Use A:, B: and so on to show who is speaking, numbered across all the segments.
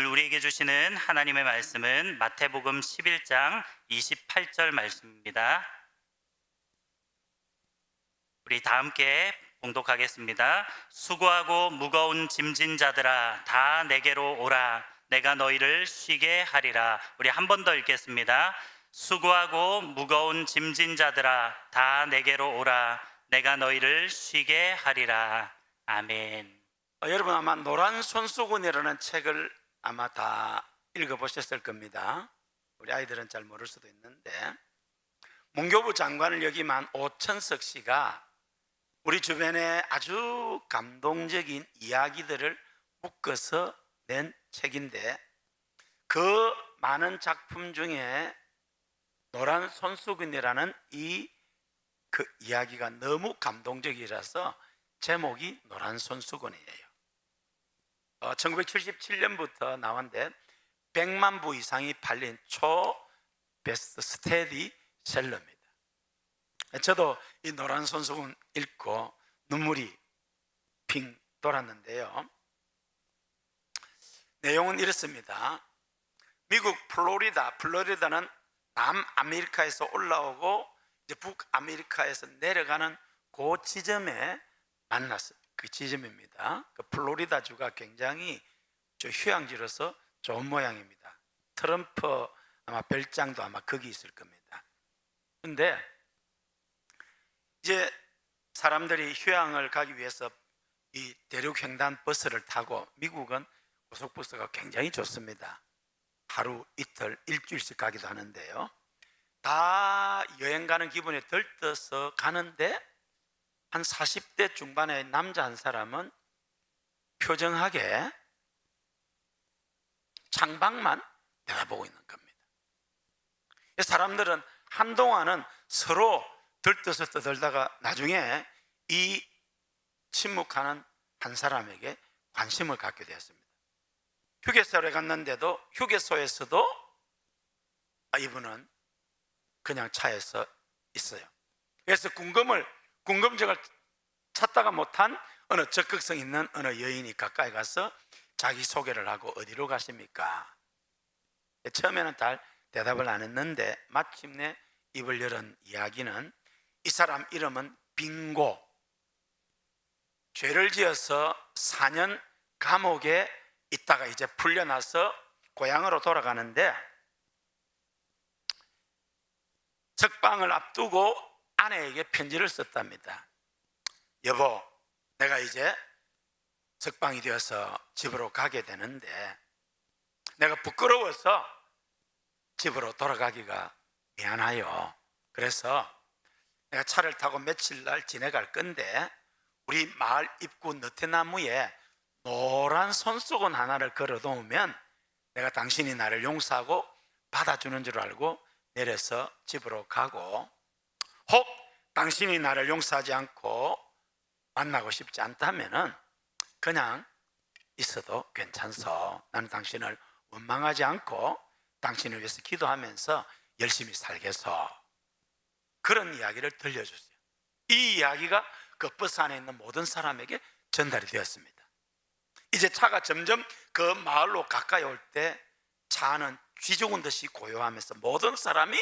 A: 오늘 우리에게 주시는 하나님의 말씀은 마태복음 11장 28절 말씀입니다. 우리 다 함께 봉독하겠습니다. 수고하고 무거운 짐진 자들아 다 내게로 오라. 내가 너희를 쉬게 하리라. 우리 한 번 더 읽겠습니다. 수고하고 무거운 짐진 자들아 다 내게로 오라. 내가 너희를 쉬게 하리라. 아멘.
B: 여러분 아마 노란 손수건이라는 책을 아마 다 읽어보셨을 겁니다. 우리 아이들은 잘 모를 수도 있는데, 문교부 장관을 역임한 오천석 씨가 우리 주변에 아주 감동적인 이야기들을 묶어서 낸 책인데, 그 많은 작품 중에 노란 손수건이라는 그 이야기가 너무 감동적이라서 제목이 노란 손수건이에요. 1977년부터 나왔는데 100만 부 이상이 팔린 초 베스트 스테디셀러입니다. 저도 이 노란 손수건 읽고 눈물이 핑 돌았는데요. 내용은 이렇습니다. 미국 플로리다는 남아메리카에서 올라오고 이제 북아메리카에서 내려가는 그 지점에 만났어요. 그 지점입니다. 그 플로리다주가 굉장히 휴양지로서 좋은 모양입니다. 트럼프 아마 별장도 아마 거기 있을 겁니다. 그런데 이제 사람들이 휴양을 가기 위해서 이 대륙횡단 버스를 타고, 미국은 고속버스가 굉장히 좋습니다. 하루, 이틀, 일주일씩 가기도 하는데요. 다 여행 가는 기분에 들떠서 가는데 한 40대 중반의 남자 한 사람은 표정하게 창밖만 내다보고 있는 겁니다. 사람들은 한동안은 서로 들떠서 떠들다가 나중에 이 침묵하는 한 사람에게 관심을 갖게 되었습니다. 휴게소에 갔는데도 휴게소에서도 이분은 그냥 차에서 있어요. 그래서 궁금증을 찾다가 못한 어느 적극성 있는 어느 여인이 가까이 가서 자기 소개를 하고 어디로 가십니까? 처음에는 잘 대답을 안 했는데 마침내 입을 열은 이야기는, 이 사람 이름은 빙고, 죄를 지어서 4년 감옥에 있다가 이제 풀려나서 고향으로 돌아가는데, 석방을 앞두고 아내에게 편지를 썼답니다. 여보, 내가 이제 석방이 되어서 집으로 가게 되는데 내가 부끄러워서 집으로 돌아가기가 미안해요. 그래서 내가 차를 타고 며칠 날 지내갈 건데 우리 마을 입구 너태나무에 노란 손수건 하나를 걸어놓으면 내가 당신이 나를 용서하고 받아주는 줄 알고 내려서 집으로 가고, 혹 당신이 나를 용서하지 않고 만나고 싶지 않다면은 그냥 있어도 괜찮소. 나는 당신을 원망하지 않고 당신을 위해서 기도하면서 열심히 살겠소. 그런 이야기를 들려주세요. 이 이야기가 그 버스 안에 있는 모든 사람에게 전달이 되었습니다. 이제 차가 점점 그 마을로 가까이 올 때 차 안은 쥐 죽은 듯이 고요하면서 모든 사람이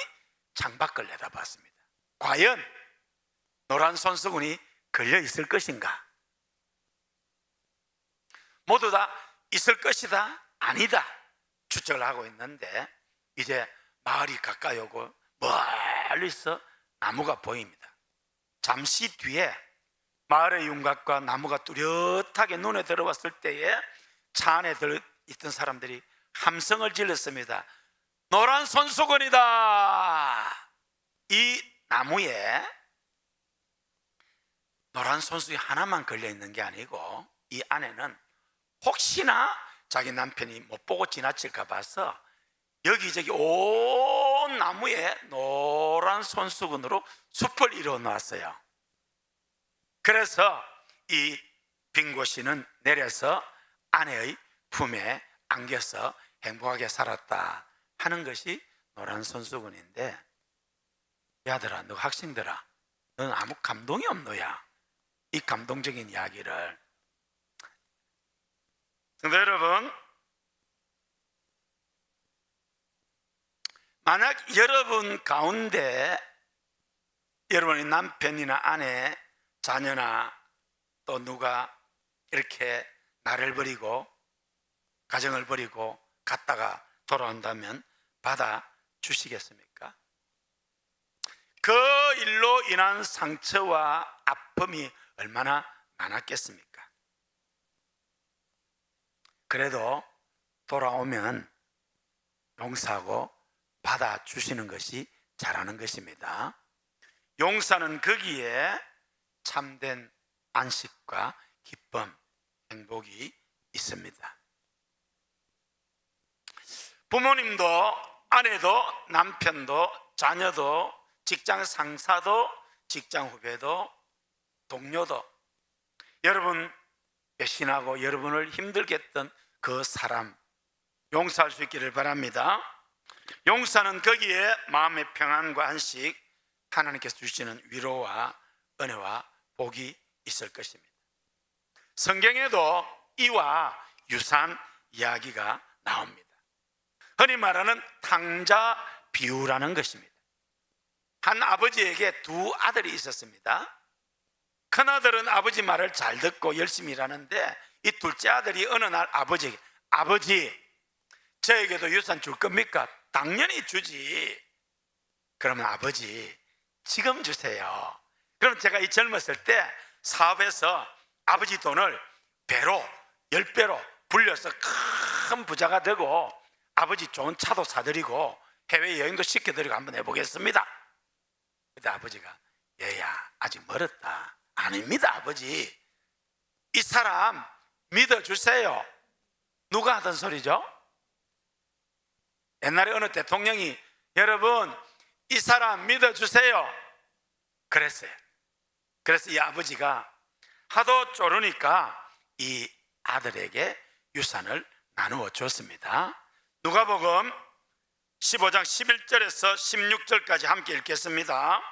B: 창밖을 내다봤습니다. 과연 노란 손수건이 걸려 있을 것인가? 모두 다 있을 것이다, 아니다 추측을 하고 있는데, 이제 마을이 가까이 오고 멀리서 나무가 보입니다. 잠시 뒤에 마을의 윤곽과 나무가 뚜렷하게 눈에 들어왔을 때에 차 안에 들어있던 사람들이 함성을 질렀습니다. 노란 손수건이다. 이 나무에 노란 손수건이 하나만 걸려있는 게 아니고 이 안에는 혹시나 자기 남편이 못 보고 지나칠까 봐서 여기저기 온 나무에 노란 손수건으로 숲을 이루어 놓았어요. 그래서 이 빙고 씨는 내려서 아내의 품에 안겨서 행복하게 살았다 하는 것이 노란 손수건인데, 야들아, 너 학생들아, 너는 아무 감동이 없노야? 이 감동적인 이야기를. 성도 여러분, 만약 여러분 가운데 여러분의 남편이나 아내, 자녀나 또 누가 이렇게 나를 버리고 가정을 버리고 갔다가 돌아온다면 받아주시겠습니까? 그 일로 인한 상처와 아픔이 얼마나 많았겠습니까? 그래도 돌아오면 용서하고 받아주시는 것이 잘하는 것입니다. 용서는 거기에 참된 안식과 기쁨, 행복이 있습니다. 부모님도 아내도 남편도 자녀도 직장 상사도 직장 후배도 동료도 여러분 배신하고 여러분을 힘들게 했던 그 사람 용서할 수 있기를 바랍니다. 용서는 거기에 마음의 평안과 안식, 하나님께서 주시는 위로와 은혜와 복이 있을 것입니다. 성경에도 이와 유사한 이야기가 나옵니다. 흔히 말하는 탕자 비유라는 것입니다. 한 아버지에게 두 아들이 있었습니다. 큰아들은 아버지 말을 잘 듣고 열심히 일하는데 이 둘째 아들이 어느 날 아버지에게 아버지 저에게도 유산 줄 겁니까? 당연히 주지. 그러면 아버지 지금 주세요. 그럼 제가 이 젊었을 때 사업해서 아버지 돈을 배로 10배로 불려서 큰 부자가 되고 아버지 좋은 차도 사드리고 해외여행도 시켜드리고 한번 해보겠습니다. 그때 아버지가 얘야 아직 멀었다. 아닙니다 아버지, 이 사람 믿어주세요. 누가 하던 소리죠? 옛날에 어느 대통령이 여러분 이 사람 믿어주세요 그랬어요. 그래서 이 아버지가 하도 쪼르니까 이 아들에게 유산을 나누어 줬습니다. 누가복음 15장 11절에서 16절까지 함께 읽겠습니다.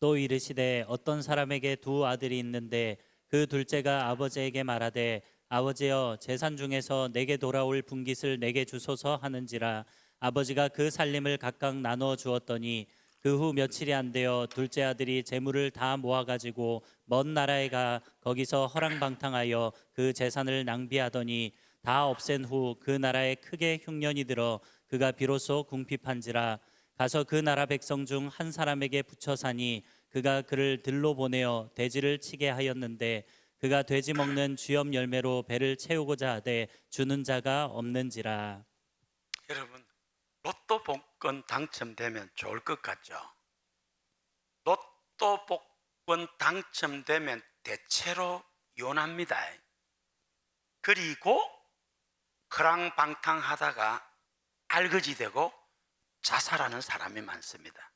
A: 또 이르시되 어떤 사람에게 두 아들이 있는데 그 둘째가 아버지에게 말하되 아버지여 재산 중에서 내게 돌아올 분깃을 내게 주소서 하는지라 아버지가 그 살림을 각각 나누어 주었더니 그 후 며칠이 안 되어 둘째 아들이 재물을 다 모아가지고 먼 나라에 가 거기서 허랑방탕하여 그 재산을 낭비하더니 다 없앤 후 그 나라에 크게 흉년이 들어 그가 비로소 궁핍한지라 가서 그 나라 백성 중 한 사람에게 붙여 사니 그가 그를 들로 보내어 돼지를 치게 하였는데 그가 돼지 먹는 쥐염 열매로 배를 채우고자 하되 주는 자가 없는지라.
B: 여러분 로또 복권 당첨되면 좋을 것 같죠? 로또 복권 당첨되면 대체로 이혼합니다. 그리고 허랑방탕하다가 알거지되고 자살하는 사람이 많습니다.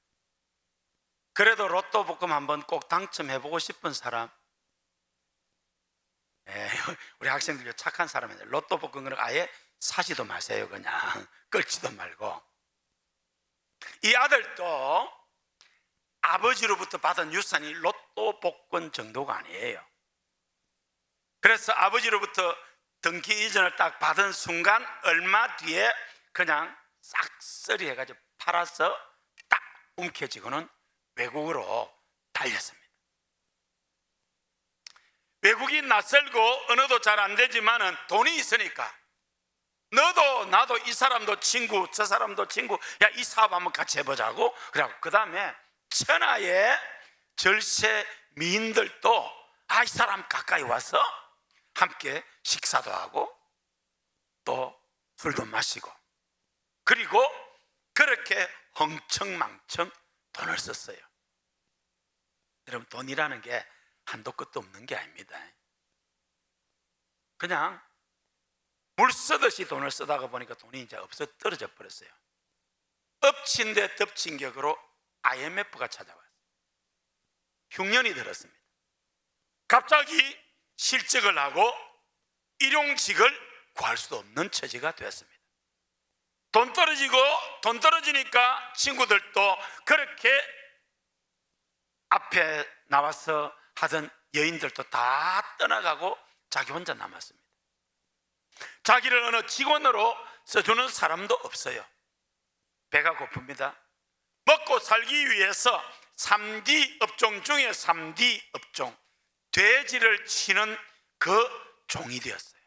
B: 그래도 로또 복권 한번 꼭 당첨해보고 싶은 사람, 우리 학생들 착한 사람인데 로또 복권을 아예 사지도 마세요. 그냥 끌지도 말고. 이 아들도 아버지로부터 받은 유산이 로또 복권 정도가 아니에요. 그래서 아버지로부터 등기 이전을 딱 받은 순간 얼마 뒤에 그냥 싹쓸이 해가지고 팔아서 딱 움켜쥐고는 외국으로 달렸습니다. 외국이 낯설고 언어도 잘 안 되지만은 돈이 있으니까 너도 나도 이 사람도 친구 저 사람도 친구 야 이 사업 한번 같이 해보자고 그래갖고 그 다음에 천하의 절세 미인들도 이 사람 가까이 와서 함께 식사도 하고 또 술도 마시고 그리고 그렇게 흥청망청 돈을 썼어요. 여러분 돈이라는 게 한도 끝도 없는 게 아닙니다. 그냥 물 쓰듯이 돈을 쓰다가 보니까 돈이 이제 없어 떨어져 버렸어요. 엎친 데 덮친 격으로 IMF가 찾아왔어요. 흉년이 들었습니다. 갑자기 실직을 하고 일용직을 구할 수도 없는 처지가 되었습니다. 돈 떨어지니까 친구들도 그렇게 앞에 나와서 하던 여인들도 다 떠나가고 자기 혼자 남았습니다. 자기를 어느 직원으로 써주는 사람도 없어요. 배가 고픕니다. 먹고 살기 위해서 3D 업종 중에 3D 업종, 돼지를 치는 그 종이 되었어요.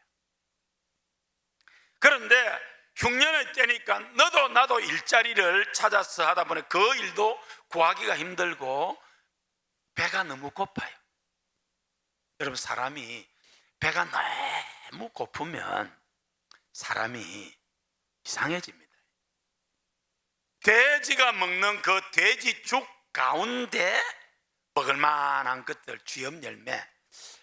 B: 그런데 흉년의 때니까 너도 나도 일자리를 찾아서 하다 보니 그 일도 구하기가 힘들고 배가 너무 고파요. 여러분, 사람이 배가 너무 고프면 사람이 이상해집니다. 돼지가 먹는 그 돼지죽 가운데 먹을 만한 것들, 쥐염 열매,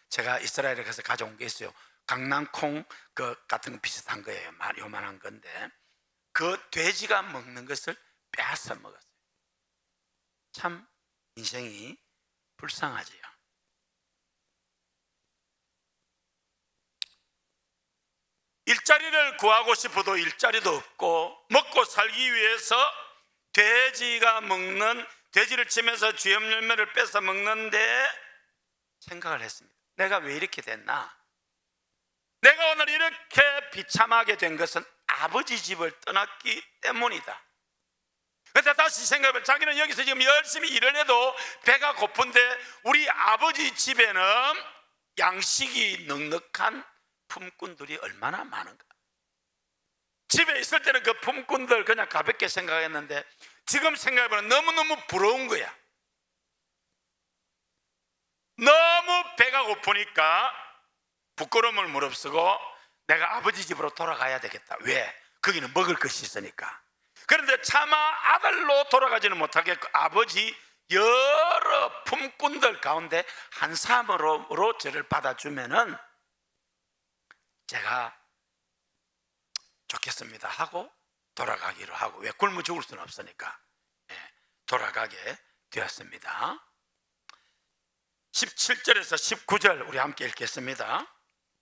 B: 제가 이스라엘에 가서 가져온 게 있어요. 강낭콩 그 같은 거 비슷한 거예요. 요만한 건데 그 돼지가 먹는 것을 빼앗아 먹었어요. 참 인생이 불쌍하지요. 일자리를 구하고 싶어도 일자리도 없고, 먹고 살기 위해서 돼지가 먹는, 돼지를 치면서 쥐염 열매를 뺏어 먹는데 생각을 했습니다. 내가 왜 이렇게 됐나? 내가 오늘 이렇게 비참하게 된 것은 아버지 집을 떠났기 때문이다. 그런데 다시 생각해보면 자기는 여기서 지금 열심히 일을 해도 배가 고픈데 우리 아버지 집에는 양식이 넉넉한 품꾼들이 얼마나 많은가. 집에 있을 때는 그 품꾼들 그냥 가볍게 생각했는데 지금 생각해보면 너무너무 부러운 거야. 너무 배가 고프니까 부끄러움을 무릅쓰고 내가 아버지 집으로 돌아가야 되겠다. 왜? 거기는 먹을 것이 있으니까. 그런데 차마 아들로 돌아가지는 못하겠고 아버지 여러 품꾼들 가운데 한 사람으로 저를 받아주면은 제가 좋겠습니다 하고 돌아가기로 하고, 왜? 굶어 죽을 수는 없으니까 돌아가게 되었습니다. 17절에서 19절 우리 함께 읽겠습니다.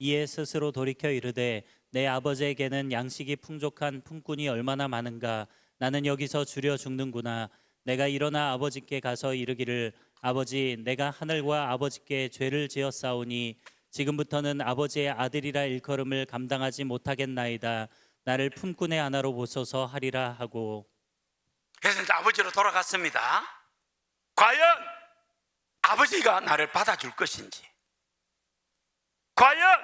A: 이에 스스로 돌이켜 이르되 내 아버지에게는 양식이 풍족한 품꾼이 얼마나 많은가. 나는 여기서 주려 죽는구나. 내가 일어나 아버지께 가서 이르기를 아버지, 내가 하늘과 아버지께 죄를 지었사오니 지금부터는 아버지의 아들이라 일컬음을 감당하지 못하겠나이다. 나를 품꾼의 하나로 보소서 하리라 하고.
B: 그래서 이제 아버지로 돌아갔습니다. 과연 아버지가 나를 받아줄 것인지, 과연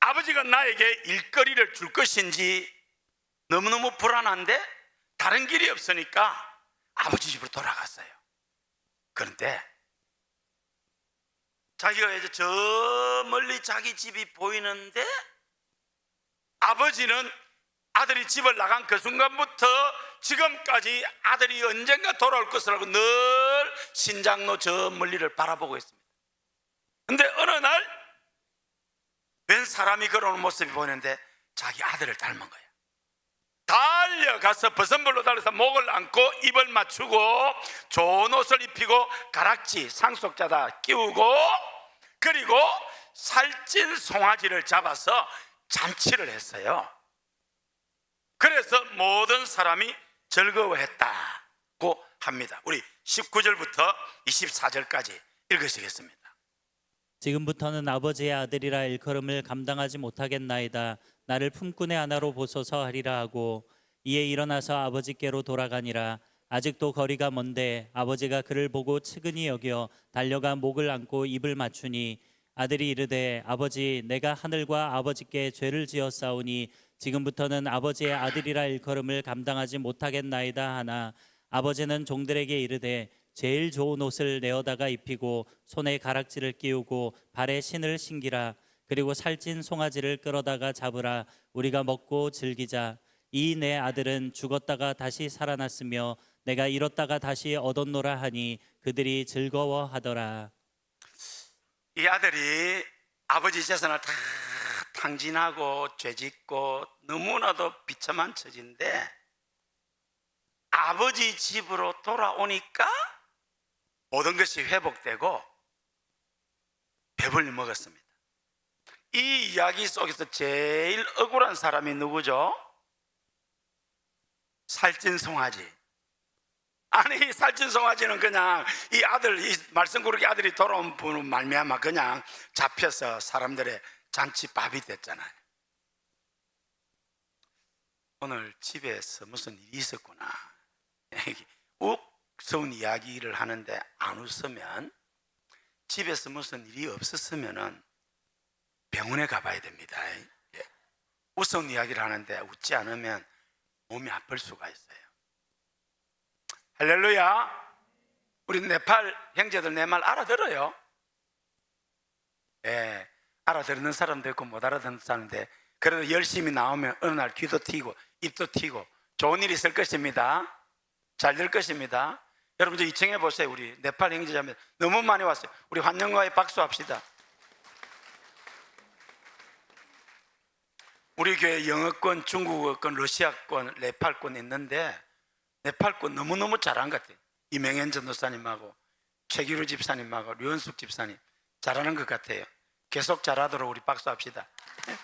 B: 아버지가 나에게 일거리를 줄 것인지 너무너무 불안한데 다른 길이 없으니까 아버지 집으로 돌아갔어요. 그런데 자기가 이제 저 멀리 자기 집이 보이는데 아버지는 아들이 집을 나간 그 순간부터 지금까지 아들이 언젠가 돌아올 것을 알고 늘 신장로 저 멀리를 바라보고 있습니다. 그런데 어느 날 웬 사람이 걸어오는 모습이 보이는데 자기 아들을 닮은 거예요. 달려가서 버선벌로 달려서 목을 안고 입을 맞추고 좋은 옷을 입히고 가락지 상속자다 끼우고, 그리고 살찐 송아지를 잡아서 잔치를 했어요. 그래서 모든 사람이 즐거워했다고 합니다. 우리 19절부터 24절까지 읽으시겠습니다.
A: 지금부터는 아버지의 아들이라 일컬음을 감당하지 못하겠나이다. 나를 품꾼의 하나로 보소서 하리라 하고 이에 일어나서 아버지께로 돌아가니라. 아직도 거리가 먼데 아버지가 그를 보고 측은히 여겨 달려가 목을 안고 입을 맞추니 아들이 이르되 아버지, 내가 하늘과 아버지께 죄를 지었사오니 지금부터는 아버지의 아들이라 일컬음을 감당하지 못하겠나이다 하나, 아버지는 종들에게 이르되 제일 좋은 옷을 내어다가 입히고 손에 가락지를 끼우고 발에 신을 신기라. 그리고 살찐 송아지를 끌어다가 잡으라. 우리가 먹고 즐기자. 이 내 아들은 죽었다가 다시 살아났으며 내가 잃었다가 다시 얻었노라 하니 그들이 즐거워하더라.
B: 이 아들이 아버지 재산을 다 탕진하고 죄짓고 너무나도 비참한 처지인데 아버지 집으로 돌아오니까 모든 것이 회복되고 배불리 먹었습니다. 이 이야기 속에서 제일 억울한 사람이 누구죠? 살찐 송아지. 아니, 이 살찐 송아지는 그냥 이 아들, 이 말썽꾸러기 아들이 돌아온 분은 말미암아 그냥 잡혀서 사람들의 잔치밥이 됐잖아요. 오늘 집에서 무슨 일이 있었구나. 우스운 이야기를 하는데 안 웃으면, 집에서 무슨 일이 없었으면 병원에 가봐야 됩니다. 예. 우스운 이야기를 하는데 웃지 않으면 몸이 아플 수가 있어요. 할렐루야. 우리 네팔 형제들 내 말 알아들어요? 예, 알아듣는 사람도 있고 못 알아듣는 사람인데, 그래도 열심히 나오면 어느 날 귀도 튀고 입도 튀고 좋은 일이 있을 것입니다. 잘 될 것입니다. 여러분 저 2층에 보세요. 우리 네팔 형제자매 너무 많이 왔어요. 우리 환영과에 박수합시다. 우리 교회 영어권, 중국어권, 러시아권, 네팔권 있는데 네팔권 너무너무 잘한 것 같아요. 이명현 전도사님하고 최기루 집사님하고 류현숙 집사님 잘하는 것 같아요. 계속 잘하도록 우리 박수합시다. 네?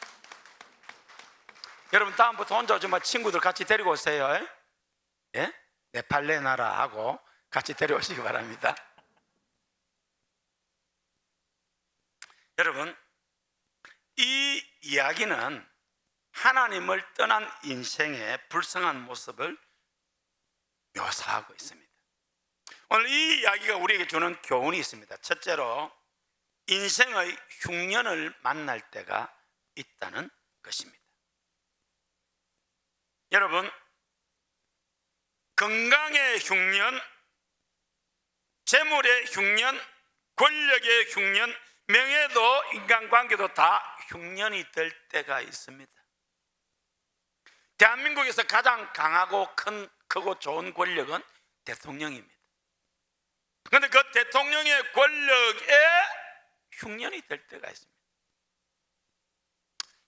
B: 여러분 다음부터 혼자 오지 마. 친구들 같이 데리고 오세요. 예? 네팔레 나라하고 같이 데려오시기 바랍니다. 여러분 이 이야기는 하나님을 떠난 인생의 불쌍한 모습을 묘사하고 있습니다. 오늘 이 이야기가 우리에게 주는 교훈이 있습니다. 첫째로 인생의 흉년을 만날 때가 있다는 것입니다. 여러분 건강의 흉년, 재물의 흉년, 권력의 흉년, 명예도 인간관계도 다 흉년이 될 때가 있습니다. 대한민국에서 가장 강하고 크고 좋은 권력은 대통령입니다. 그런데 그 대통령의 권력에 흉년이 될 때가 있습니다.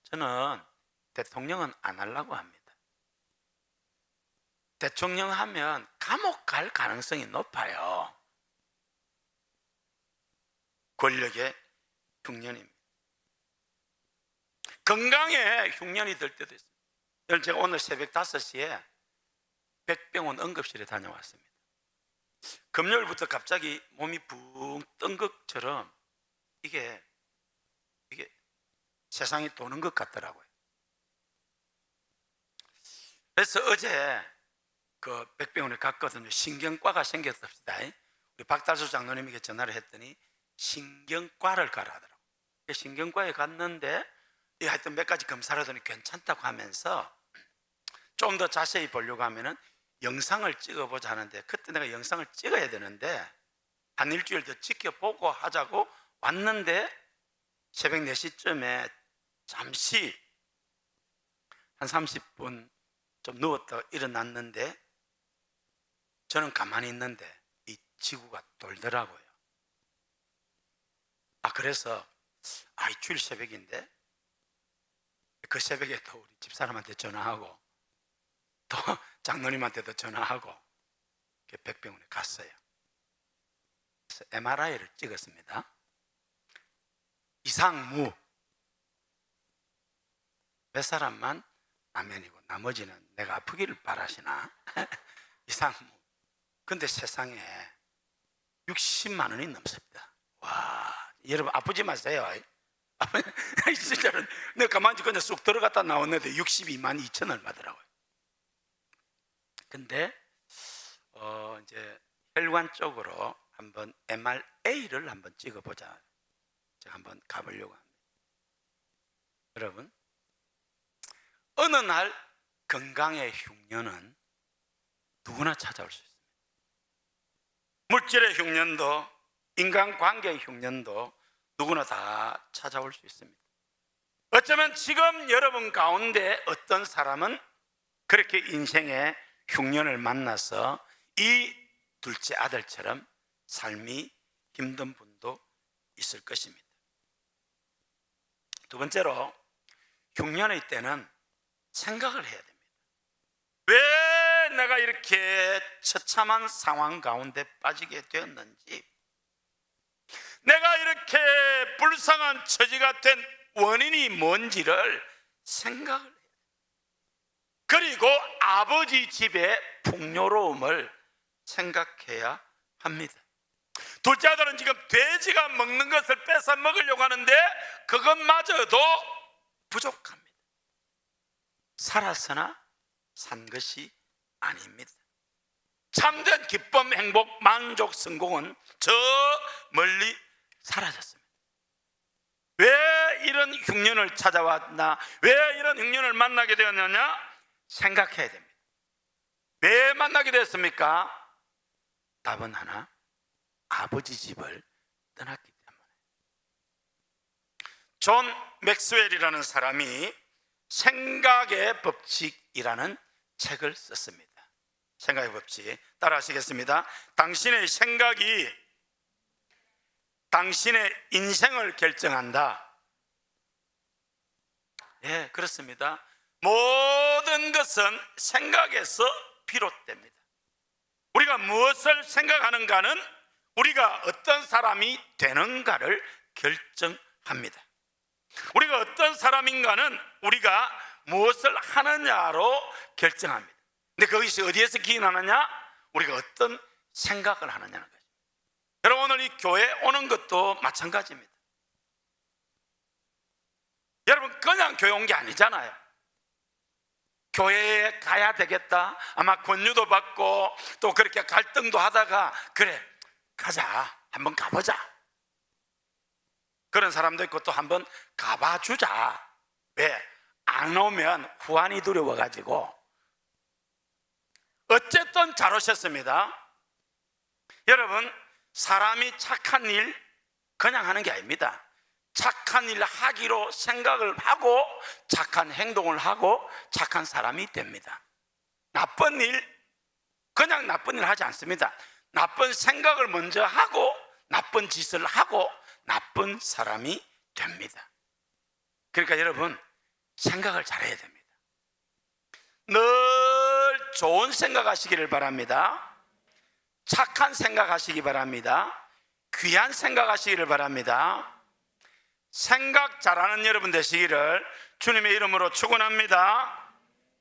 B: 저는 대통령은 안 하려고 합니다. 대통령 하면 감옥 갈 가능성이 높아요. 권력의 흉년입니다. 건강에 흉년이 될 때도 있습니다. 여러분 제가 오늘 새벽 5시에 백병원 응급실에 다녀왔습니다. 금요일부터 갑자기 몸이 붕 뜬 것처럼 이게 세상이 도는 것 같더라고요. 그래서 어제 그 백병원에 갔거든요. 신경과가 생겼습니다. 우리 박달수 장로님에게 전화를 했더니 신경과를 가라 하더라고요. 신경과에 갔는데 하여튼 몇 가지 검사를 하더니 괜찮다고 하면서 좀 더 자세히 보려고 하면은 영상을 찍어보자 하는데, 그때 내가 영상을 찍어야 되는데 한 일주일 더 지켜보고 하자고 왔는데 새벽 4시쯤에 잠시 한 30분 좀 누웠다 일어났는데 저는 가만히 있는데 이 지구가 돌더라고요. 그래서 일주일 새벽인데 그 새벽에 또 우리 집사람한테 전화하고 또 장로님한테도 전화하고 백병원에 갔어요. 그래서 MRI를 찍었습니다. 이상무 몇 사람만 아멘이고 나머지는 내가 아프기를 바라시나. 이상무. 근데 세상에 60만 원이 넘습니다. 와, 여러분 아프지 마세요. 진짜로 내가 가만히 그냥 쑥 들어갔다 나왔는데 62만 2천 얼마더라고요. 근데 이제 혈관 쪽으로 한번 MRA를 한번 찍어보자. 제가 한번 가보려고 합니다. 여러분 어느 날 건강의 흉년은 누구나 찾아올 수 있습니다. 물질의 흉년도 인간관계의 흉년도 누구나 다 찾아올 수 있습니다. 어쩌면 지금 여러분 가운데 어떤 사람은 그렇게 인생의 흉년을 만나서 이 둘째 아들처럼 삶이 힘든 분도 있을 것입니다. 두 번째로 흉년의 때는 생각을 해야 됩니다. 왜 내가 이렇게 처참한 상황 가운데 빠지게 되었는지, 내가 이렇게 불쌍한 처지가 된 원인이 뭔지를 생각을 해야 돼요. 그리고 아버지 집의 풍요로움을 생각해야 합니다. 둘째 아들은 지금 돼지가 먹는 것을 뺏어 먹으려고 하는데 그것마저도 부족합니다. 살았으나 산 것이 아닙니다. 참된 기쁨, 행복, 만족, 성공은 저 멀리 사라졌습니다. 왜 이런 흉년을 찾아왔나? 왜 이런 흉년을 만나게 되었느냐? 생각해야 됩니다. 왜 만나게 됐습니까? 답은 하나, 아버지 집을 떠났기 때문에. 존 맥스웰이라는 사람이 생각의 법칙이라는 책을 썼습니다. 생각의 법칙 따라 하시겠습니다. 당신의 생각이 당신의 인생을 결정한다. 네, 그렇습니다. 모든 것은 생각에서 비롯됩니다. 우리가 무엇을 생각하는가는 우리가 어떤 사람이 되는가를 결정합니다. 우리가 어떤 사람인가는 우리가 무엇을 하느냐로 결정합니다. 근데 그것이 어디에서 기인하느냐? 우리가 어떤 생각을 하느냐는 거죠. 여러분, 오늘 이 교회 오는 것도 마찬가지입니다. 여러분, 그냥 교회 온 게 아니잖아요. 교회에 가야 되겠다, 아마 권유도 받고 또 그렇게 갈등도 하다가 그래 가자, 한번 가보자, 그런 사람도 있고 또 한번 가봐주자. 왜? 안 오면 후환이 두려워가지고. 어쨌든 잘 오셨습니다. 여러분, 사람이 착한 일 그냥 하는 게 아닙니다. 착한 일 하기로 생각을 하고 착한 행동을 하고 착한 사람이 됩니다. 나쁜 일, 그냥 나쁜 일 하지 않습니다. 나쁜 생각을 먼저 하고 나쁜 짓을 하고 나쁜 사람이 됩니다. 그러니까 여러분, 생각을 잘해야 됩니다. 늘 좋은 생각하시기를 바랍니다. 착한 생각하시기 바랍니다. 귀한 생각하시기를 바랍니다. 생각 잘하는 여러분 되시기를 주님의 이름으로 축원합니다.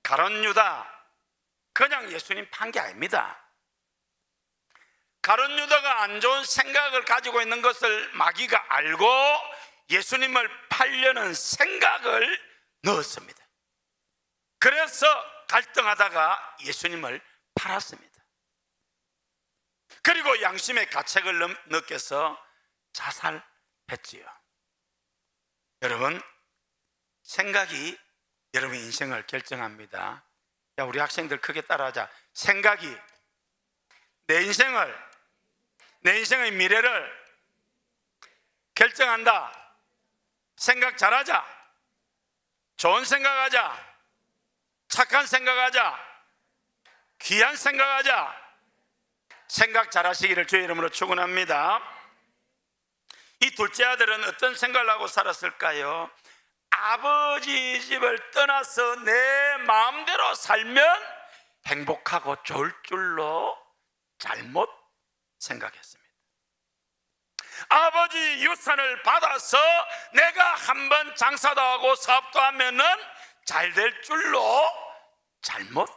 B: 가룟 유다, 그냥 예수님 판 게 아닙니다. 가룟 유다가 안 좋은 생각을 가지고 있는 것을 마귀가 알고 예수님을 팔려는 생각을 넣었습니다. 그래서 갈등하다가 예수님을 팔았습니다. 그리고 양심의 가책을 느껴서 자살했지요. 여러분, 생각이 여러분 인생을 결정합니다. 야, 우리 학생들 크게 따라하자. 생각이 내 인생의 미래를 결정한다. 생각 잘하자. 좋은 생각하자. 착한 생각하자. 귀한 생각하자. 생각 잘하시기를 주의 이름으로 축원합니다. 이 둘째 아들은 어떤 생각을 하고 살았을까요? 아버지 집을 떠나서 내 마음대로 살면 행복하고 좋을 줄로 잘못 생각했습니다. 아버지 유산을 받아서 내가 한번 장사도 하고 사업도 하면은 잘 될 줄로 잘못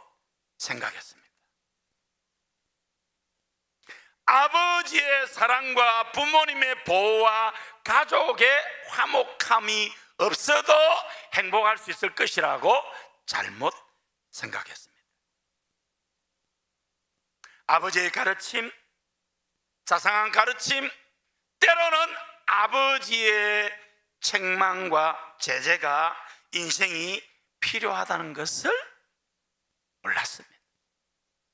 B: 생각했습니다. 아버지의 사랑과 부모님의 보호와 가족의 화목함이 없어도 행복할 수 있을 것이라고 잘못 생각했습니다. 아버지의 가르침, 자상한 가르침, 때로는 아버지의 책망과 제재가 인생이 필요하다는 것을 몰랐습니다.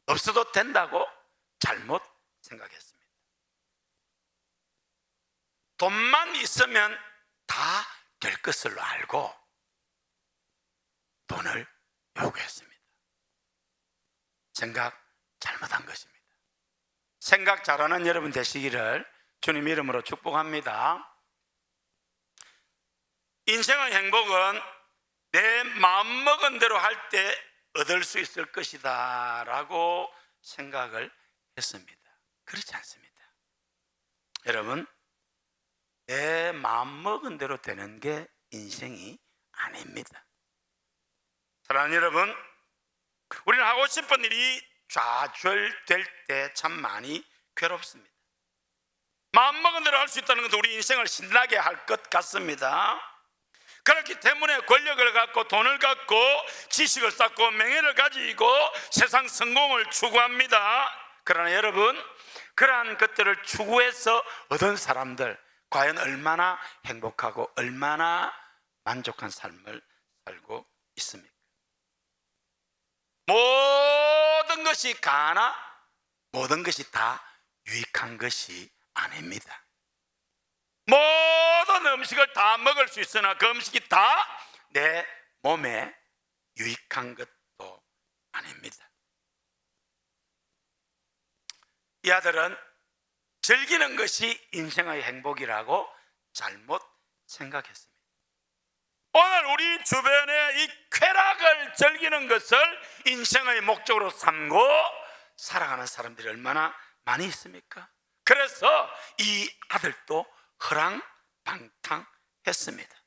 B: 없어도 된다고 잘못 생각했습니다. 돈만 있으면 다 될 것으로 알고 돈을 요구했습니다. 생각 잘못한 것입니다. 생각 잘하는 여러분 되시기를 주님 이름으로 축복합니다. 인생의 행복은 내 마음먹은 대로 할 때 얻을 수 있을 것이다 라고 생각을 했습니다. 그렇지 않습니다. 여러분, 내 마음먹은 대로 되는 게 인생이 아닙니다. 사랑하는 여러분, 우리는 하고 싶은 일이 좌절될 때 참 많이 괴롭습니다. 마음먹은 대로 할 수 있다는 것도 우리 인생을 신나게 할 것 같습니다. 그렇기 때문에 권력을 갖고 돈을 갖고 지식을 쌓고 명예를 가지고 세상 성공을 추구합니다. 그러나 여러분, 그러한 것들을 추구해서 얻은 사람들 과연 얼마나 행복하고 얼마나 만족한 삶을 살고 있습니까? 모든 것이 가나 모든 것이 다 유익한 것이 아닙니다. 모든 음식을 다 먹을 수 있으나 그 음식이 다 내 몸에 유익한 것도 아닙니다. 이 아들은 즐기는 것이 인생의 행복이라고 잘못 생각했습니다. 오늘 우리 주변에 이 쾌락을 즐기는 것을 인생의 목적으로 삼고 살아가는 사람들이 얼마나 많이 있습니까? 그래서 이 아들도 허랑방탕했습니다.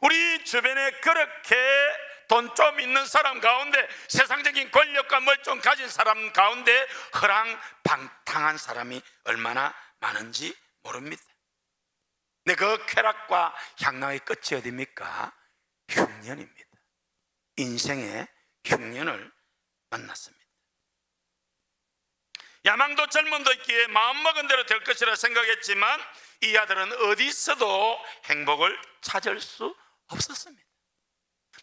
B: 우리 주변에 그렇게 돈 좀 있는 사람 가운데, 세상적인 권력과 뭘 좀 가진 사람 가운데 허랑방탕한 사람이 얼마나 많은지 모릅니다. 근데 그 쾌락과 향락의 끝이 어디입니까? 흉년입니다. 인생의 흉년을 만났습니다. 야망도 젊음도 있기에 마음먹은 대로 될 것이라 생각했지만 이 아들은 어디서도 행복을 찾을 수 없었습니다.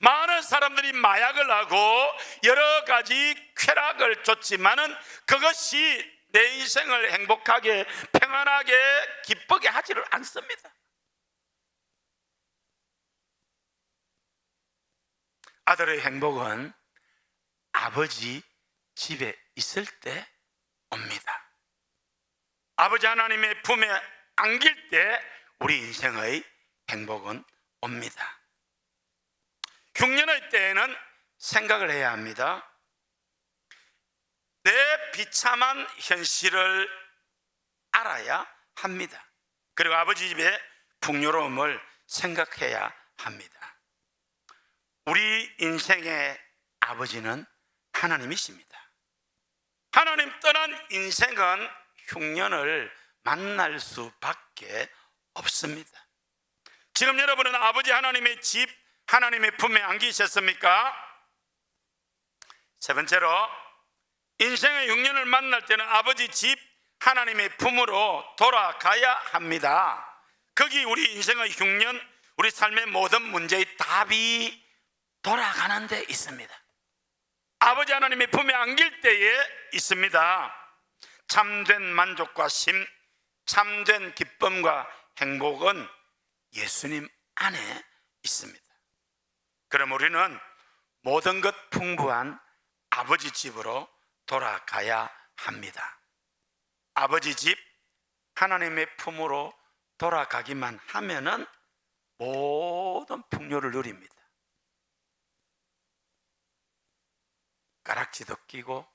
B: 많은 사람들이 마약을 하고 여러 가지 쾌락을 줬지만은 그것이 내 인생을 행복하게, 평안하게, 기쁘게 하지를 않습니다. 아들의 행복은 아버지 집에 있을 때 옵니다. 아버지 하나님의 품에 안길 때 우리 인생의 행복은 옵니다. 흉년의 때에는 생각을 해야 합니다. 내 비참한 현실을 알아야 합니다. 그리고 아버지 집의 풍요로움을 생각해야 합니다. 우리 인생의 아버지는 하나님이십니다. 하나님 떠난 인생은 흉년을 만날 수밖에 없습니다. 지금 여러분은 아버지 하나님의 집, 하나님의 품에 안기셨습니까? 세 번째로, 인생의 흉년을 만날 때는 아버지 집, 하나님의 품으로 돌아가야 합니다. 거기 우리 인생의 흉년, 우리 삶의 모든 문제의 답이 돌아가는 데 있습니다. 아버지 하나님의 품에 안길 때에 있습니다. 참된 만족과 심, 참된 기쁨과 행복은 예수님 안에 있습니다. 그럼 우리는 모든 것 풍부한 아버지 집으로 돌아가야 합니다. 아버지 집, 하나님의 품으로 돌아가기만 하면은 모든 풍요를 누립니다. 가락지도 끼고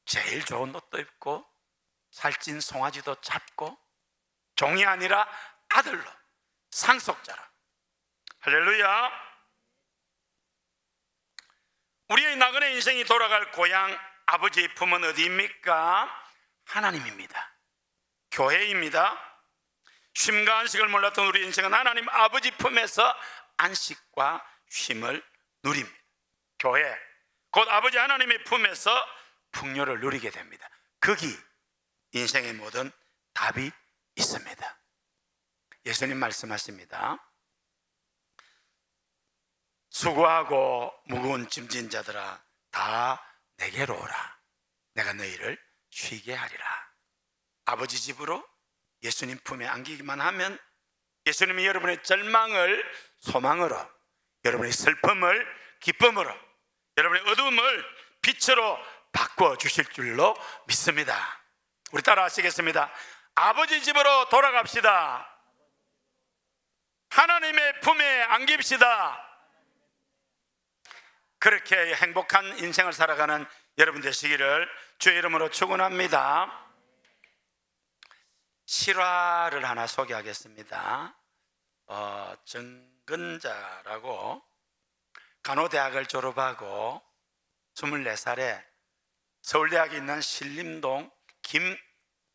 B: 제일 좋은 옷도 입고 살찐 송아지도 잡고 종이 아니라 아들로, 상속자로. 할렐루야. 우리의 나그네 인생이 돌아갈 고향, 아버지의 품은 어디입니까? 하나님입니다. 교회입니다. 쉼과 안식을 몰랐던 우리 인생은 하나님 아버지 품에서 안식과 쉼을 누립니다. 교회, 곧 아버지 하나님의 품에서 풍요를 누리게 됩니다. 거기 인생의 모든 답이 있습니다. 예수님 말씀하십니다. 수고하고 무거운 짐진 자들아 다 내게로 오라. 내가 너희를 쉬게 하리라. 아버지 집으로 예수님 품에 안기기만 하면 예수님이 여러분의 절망을 소망으로, 여러분의 슬픔을 기쁨으로, 여러분의 어두움을 빛으로 바꿔 주실 줄로 믿습니다. 우리 따라 하시겠습니다. 아버지 집으로 돌아갑시다. 하나님의 품에 안깁시다. 그렇게 행복한 인생을 살아가는 여러분 되시기를 주의 이름으로 축원합니다. 실화를 하나 소개하겠습니다. 정근자라고 간호대학을 졸업하고 24살에 서울대학에 있는 신림동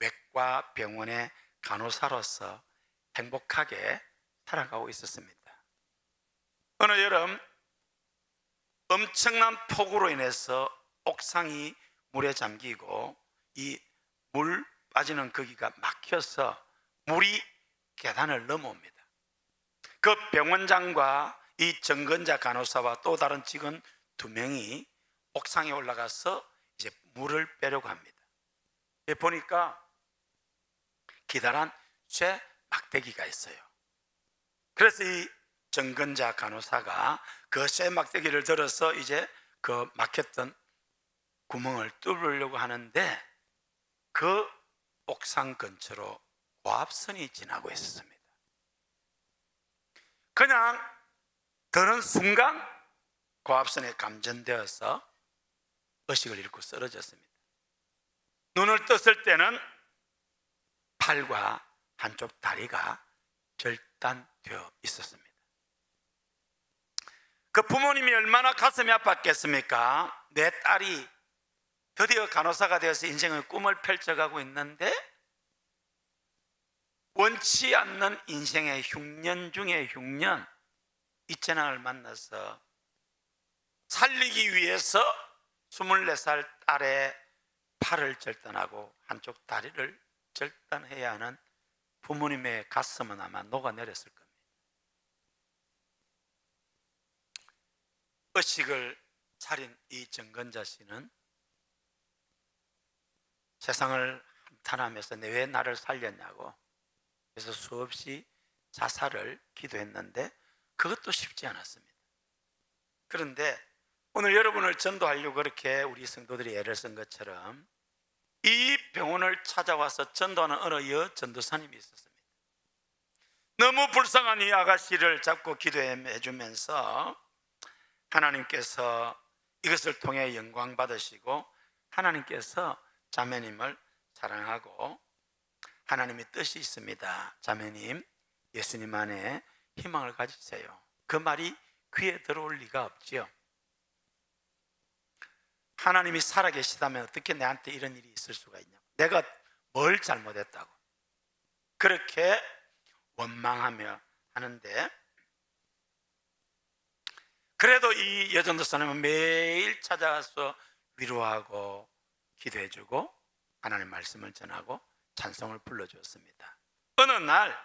B: 김외과병원의 간호사로서 행복하게 살아가고 있었습니다. 어느 여름 엄청난 폭우로 인해서 옥상이 물에 잠기고 이 물 빠지는 거기가 막혀서 물이 계단을 넘어옵니다. 그 병원장과 이 정근자 간호사와 또 다른 직원 2명이 옥상에 올라가서 이제 물을 빼려고 합니다. 보니까 기다란 쇠 막대기가 있어요. 그래서 이 정근자 간호사가 그 쇠 막대기를 들어서 이제 그 막혔던 구멍을 뚫으려고 하는데 그 옥상 근처로 고압선이 지나고 있었습니다. 그냥 드는 순간 고압선에 감전되어서 의식을 잃고 쓰러졌습니다. 눈을 떴을 때는 팔과 한쪽 다리가 절단되어 있었습니다. 그 부모님이 얼마나 가슴이 아팠겠습니까? 내 딸이 드디어 간호사가 되어서 인생의 꿈을 펼쳐가고 있는데 원치 않는 인생의 흉년 중에 흉년, 이 재난을 만나서 살리기 위해서 24살 딸의 팔을 절단하고 한쪽 다리를 절단해야 하는 부모님의 가슴은 아마 녹아내렸을 겁니다. 의식을 차린 이 정근자 씨는 세상을 한탄하면서 내 왜 나를 살렸냐고, 그래서 수없이 자살을 기도했는데 그것도 쉽지 않았습니다. 그런데 오늘 여러분을 전도하려고 그렇게 우리 성도들이 애를 쓴 것처럼 이 병원을 찾아와서 전도하는 어느 전도사님이 있었습니다. 너무 불쌍한 이 아가씨를 잡고 기도해 주면서 하나님께서 이것을 통해 영광 받으시고 하나님께서 자매님을 사랑하고 하나님의 뜻이 있습니다. 자매님, 예수님 안에 희망을 가지세요. 그 말이 귀에 들어올 리가 없지요. 하나님이 살아계시다면 어떻게 내한테 이런 일이 있을 수가 있냐, 내가 뭘 잘못했다고 그렇게 원망하며 하는데, 그래도 이 여전도사님은 매일 찾아가서 위로하고 기도해주고 하나님의 말씀을 전하고 찬송을 불러주었습니다. 어느 날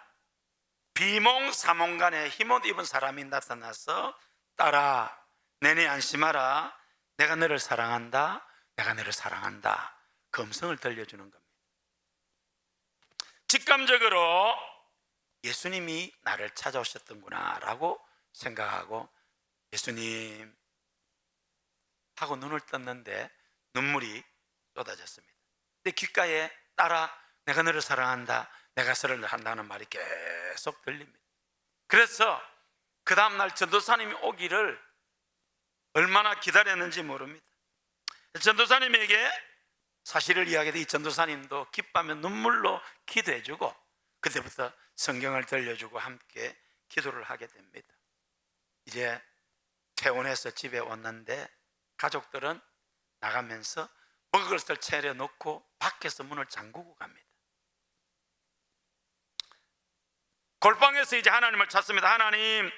B: 비몽사몽간에 힘못 입은 사람이 나타나서 딸아, 내내 안심하라, 내가 너를 사랑한다, 내가 너를 사랑한다, 그 음성을 들려주는 겁니다. 직감적으로 예수님이 나를 찾아오셨던구나 라고 생각하고 예수님 하고 눈을 떴는데 눈물이 쏟아졌습니다. 근데 귓가에 딸아, 내가 너를 사랑한다, 내가 사랑한다는 말이 계속 들립니다. 그래서 그 다음날 전도사님이 오기를 얼마나 기다렸는지 모릅니다. 전도사님에게 사실을 이야기해도 이 전도사님도 기뻐하며 눈물로 기도해주고 그때부터 성경을 들려주고 함께 기도를 하게 됩니다. 이제 퇴원해서 집에 왔는데 가족들은 나가면서 먹을 것을 차려놓고 밖에서 문을 잠그고 갑니다. 골방에서 이제 하나님을 찾습니다. 하나님,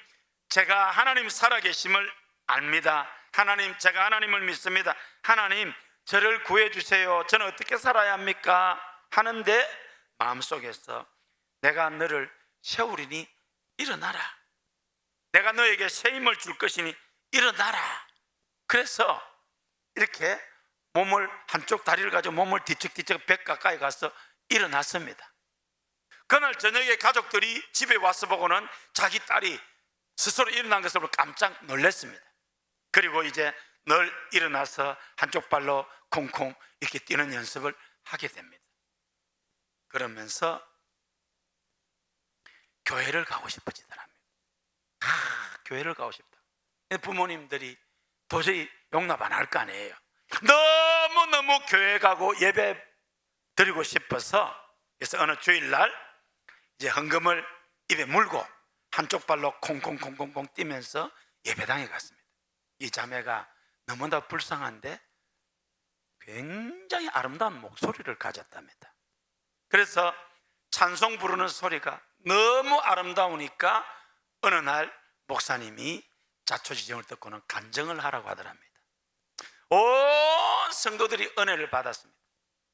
B: 제가 하나님 살아계심을 압니다. 하나님, 제가 하나님을 믿습니다. 하나님, 저를 구해주세요. 저는 어떻게 살아야 합니까? 하는데 마음속에서 내가 너를 세우리니 일어나라, 내가 너에게 새 힘을 줄 것이니 일어나라. 그래서 이렇게 몸을, 한쪽 다리를 가지고 몸을 뒤척뒤척 100 가까이 가서 일어났습니다. 그날 저녁에 가족들이 집에 와서 보고는 자기 딸이 스스로 일어난 것을 보고 깜짝 놀랐습니다. 그리고 이제 늘 일어나서 한쪽 발로 콩콩 이렇게 뛰는 연습을 하게 됩니다. 그러면서 교회를 가고 싶어지더랍니다. 교회를 가고 싶다. 부모님들이 도저히 용납 안 할 거 아니에요. 너무너무 교회 가고 예배 드리고 싶어서, 그래서 어느 주일날 이제 헌금을 입에 물고 한쪽 발로 콩콩콩콩콩 뛰면서 예배당에 갔습니다. 이 자매가 너무나 불쌍한데 굉장히 아름다운 목소리를 가졌답니다. 그래서 찬송 부르는 소리가 너무 아름다우니까 어느 날 목사님이 자초지종을 듣고는 간증을 하라고 하더랍니다. 온 성도들이 은혜를 받았습니다.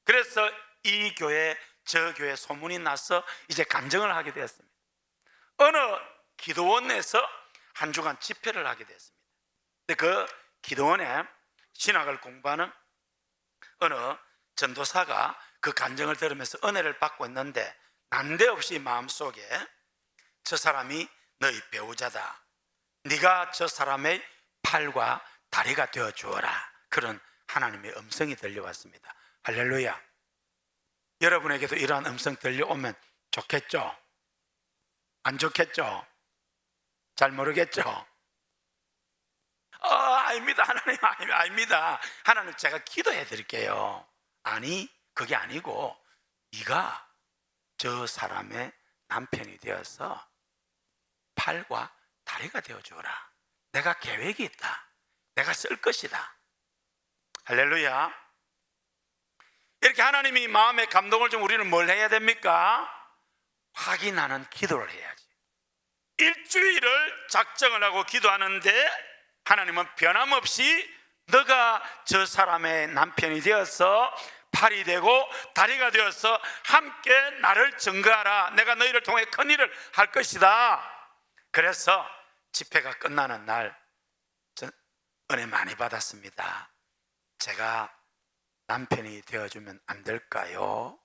B: 그래서 이 교회 저 교회 소문이 나서 이제 간증을 하게 되었습니다. 어느 기도원에서 한 주간 집회를 하게 됐습니다. 근데 그 기도원에 신학을 공부하는 어느 전도사가 그 간증을 들으면서 은혜를 받고 있는데 난데없이 마음속에 저 사람이 너희 배우자다, 네가 저 사람의 팔과 다리가 되어 주어라, 그런 하나님의 음성이 들려왔습니다. 할렐루야. 여러분에게도 이러한 음성 들려오면 좋겠죠? 안 좋겠죠? 잘 모르겠죠? 아닙니다. 하나님, 아닙니다. 하나님, 제가 기도해 드릴게요. 아니, 그게 아니고 네가 저 사람의 남편이 되어서 팔과 다리가 되어 주어라. 내가 계획이 있다. 내가 쓸 것이다. 할렐루야. 이렇게 하나님이 마음에 감동을 좀 우리는 뭘 해야 됩니까? 확인하는 기도를 해야지. 일주일을 작정을 하고 기도하는데 하나님은 변함없이 너가 저 사람의 남편이 되어서 팔이 되고 다리가 되어서 함께 나를 증거하라. 내가 너희를 통해 큰 일을 할 것이다. 그래서 집회가 끝나는 날 전 은혜 많이 받았습니다. 제가 남편이 되어주면 안 될까요?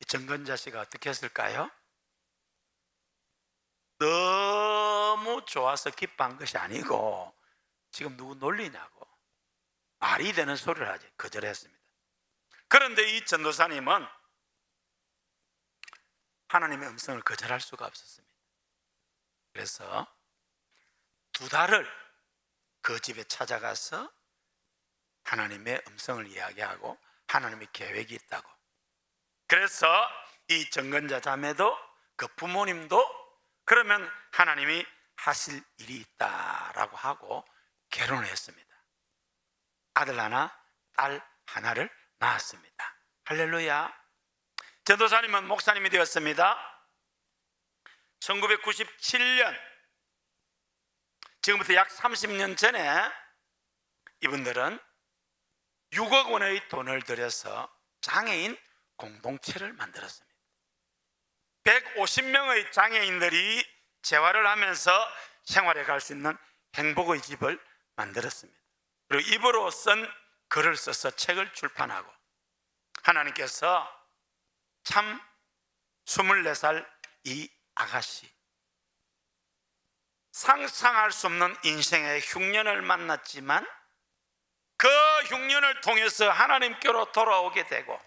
B: 정건자 씨가 어떻게 했을까요? 너무 좋아서 기뻐한 것이 아니고 지금 누구 놀리냐고 말이 되는 소리를 하지 거절했습니다. 그런데 이 전도사님은 하나님의 음성을 거절할 수가 없었습니다. 그래서 2달을 그 집에 찾아가서 하나님의 음성을 이야기하고 하나님의 계획이 있다고. 그래서 이 정건자 자매도 그 부모님도 그러면 하나님이 하실 일이 있다라고 하고 결혼을 했습니다. 아들 하나, 딸 하나를 낳았습니다. 할렐루야. 전도사님은 목사님이 되었습니다. 1997년, 지금부터 약 30년 전에 이분들은 6억 원의 돈을 들여서 장애인 공동체를 만들었습니다. 150명의 장애인들이 재활을 하면서 생활해 갈 수 있는 행복의 집을 만들었습니다. 그리고 입으로 쓴 글을 써서 책을 출판하고 하나님께서 참 24살 이 아가씨 상상할 수 없는 인생의 흉년을 만났지만 그 흉년을 통해서 하나님께로 돌아오게 되고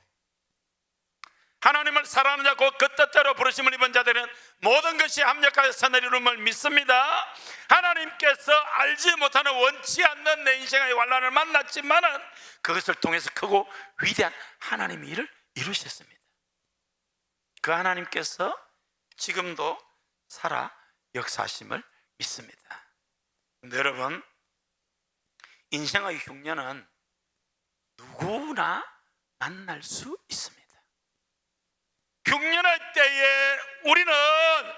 B: 하나님을 사랑하는 자 곧 그 뜻대로 부르심을 입은 자들은 모든 것이 합력하여 선을 이룸을 믿습니다. 하나님께서 알지 못하는 원치 않는 내 인생의 환난을 만났지만은 그것을 통해서 크고 위대한 하나님의 일을 이루셨습니다. 그 하나님께서 지금도 살아 역사하심을 믿습니다. 근데 여러분, 인생의 흉년은 누구나 만날 수 있습니다. 흉년의 때에 우리는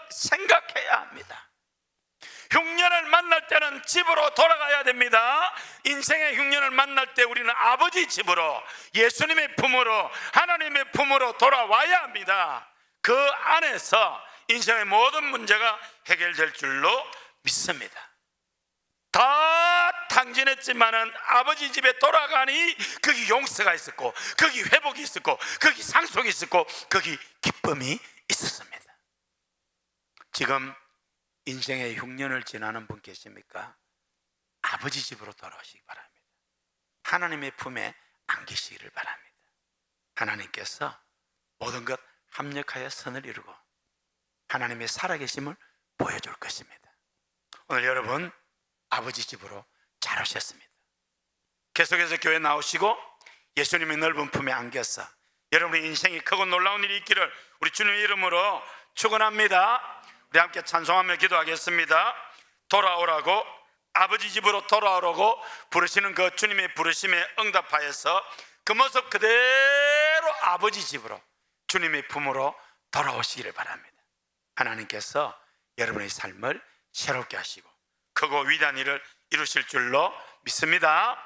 B: 생각해야 합니다. 흉년을 만날 때는 집으로 돌아가야 됩니다. 인생의 흉년을 만날 때 우리는 아버지 집으로, 예수님의 품으로, 하나님의 품으로 돌아와야 합니다. 그 안에서 인생의 모든 문제가 해결될 줄로 믿습니다. 다 탕진했지만은 아버지 집에 돌아가니 거기 용서가 있었고, 거기 회복이 있었고, 거기 상속이 있었고, 거기 기쁨이 있었습니다. 지금 인생의 흉년을 지나는 분 계십니까? 아버지 집으로 돌아오시기 바랍니다. 하나님의 품에 안기시기를 바랍니다. 하나님께서 모든 것 합력하여 선을 이루고 하나님의 살아계심을 보여줄 것입니다. 오늘 여러분 아버지 집으로 잘 오셨습니다. 계속해서 교회 나오시고 예수님의 넓은 품에 안겨서 여러분의 인생이 크고 놀라운 일이 있기를 우리 주님의 이름으로 축원합니다. 우리 함께 찬송하며 기도하겠습니다. 돌아오라고, 아버지 집으로 돌아오라고 부르시는 그 주님의 부르심에 응답하여서 그 모습 그대로 아버지 집으로, 주님의 품으로 돌아오시기를 바랍니다. 하나님께서 여러분의 삶을 새롭게 하시고 크고 위대한 일을 이루실 줄로 믿습니다.